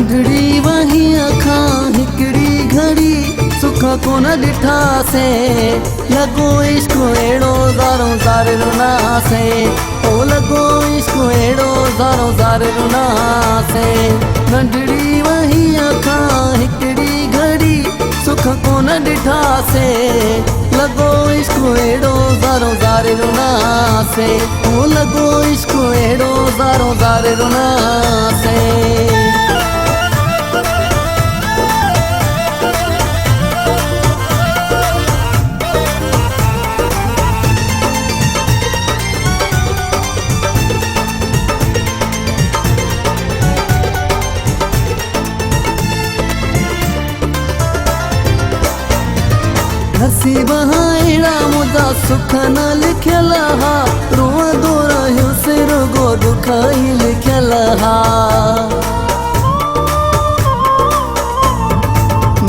नंढड़ी वही अखां हिकड़ी घड़ी सुख कोन ॾिठा से लॻो इश्क अहिड़ो ज़ारो ज़ार रुना से ओ लॻो इश्क अहिड़ो ज़ारो ज़ार रुना से नंढड़ी वही अखां हिकड़ी घड़ी सुख कोन ॾिठा से लॻो इश्क अहिड़ो ज़ारो ज़ार रुना से ओ लॻो इश्क अहिड़ो ज़ारो ज़ार रुना से नसीब अहिड़ा मुंहिंजा सुख न लिखियल हा रोअंदो रहियो से रुगो दुख ई लिखियल हा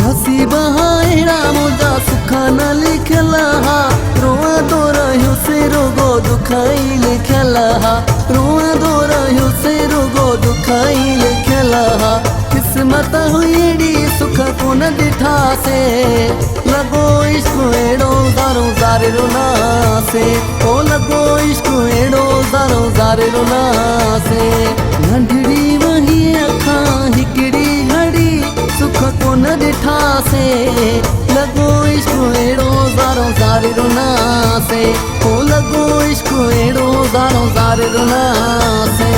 नसीब अहिड़ा मुंहिंजा सुख न लिखियल हा रोअंदो रहियो से रुगो दुख ई लिखियल हा रोअंदो रहियो से रुगो दुख ई लिखियल हा किस्मत हुई एड़ी सुख कोन ॾिठा से लॻो इश्क अहिड़ो ज़ारो ज़ार रुना से ओ लॻो इश्क अहिड़ो ज़ारो ज़ार रुना से नंढड़ी वही अखां हिकड़ी घड़ी सुख कोन ॾिठा से लॻो इश्क अहिड़ो ज़ारो ज़ार रुना से ओ लॻो इश्क अहिड़ो ज़ारो ज़ार रुना से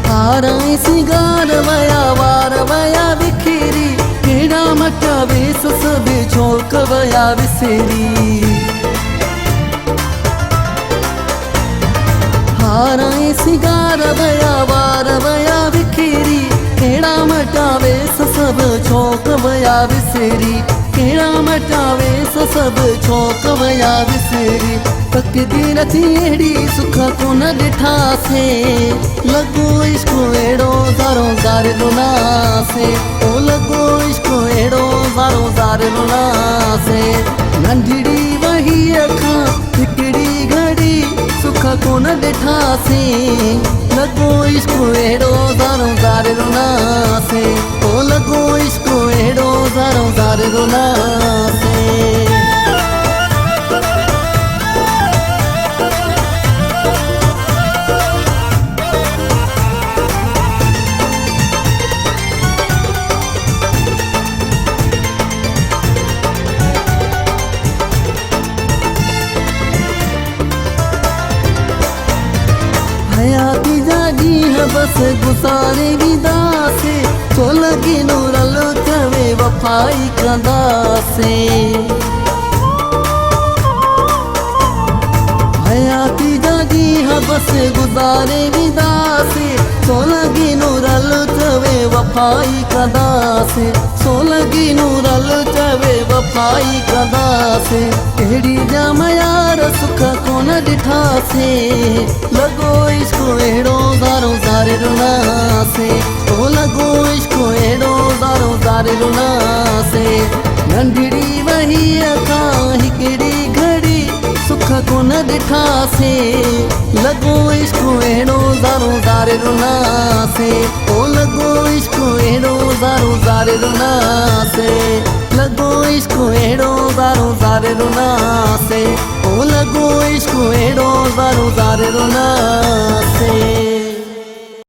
हाराई सिंगार वया वार वया बिखरी केड़ा मटा वेस सब छोक वया विसरी हाराई सिंगार वया वार वया बिखरी केड़ा मटा वेस सब छोक वया विसरी केड़ा मटा वेस सब छोक वया विसरी तकदीर थी एड़ी सुख कोन ॾिठा से लॻो इश्क अहिड़ो ज़ारो ज़ार रुना से ओ लॻो इश्क अहिड़ो ज़ारो ज़ार रुना से नंढड़ी वही अखां हिकड़ी घड़ी सुख कोन ॾिठा से लॻो इश्क अहिड़ो ज़ारो ज़ार रुना से ओ लॻो इश्क अहिड़ो ज़ारो ज़ार रुना से हयाती जागी है बस गुसारे विदा से तो लगी नूरल तवे वफाई कंदा से हयाती जागी है बस गुजारे विदा से तो लगी नूरल तवे वफाई कंदा से सो लगी नूरल तवे वफाई कंदा से केड़ी जाम यार सुख कोन ॾिठा से लॻो इश्क अहिड़ो ज़ारो ज़ार रुना से ओ लॻो इश्क अहिड़ो ज़ारो ज़ार रुना से नंढड़ी वही अखां हिकड़ी घड़ी सुख कोन ॾिठा से लॻो इश्क अहिड़ो ज़ारो ज़ार रुना से ओ लॻो इश्क अहिड़ो ज़ारो ज़ार रुना से लॻो इश्क अहिड़ो ज़ारो ज़ार रुना से ओ लॻो इश्क अहिड़ो ज़ारो ज़ार रुना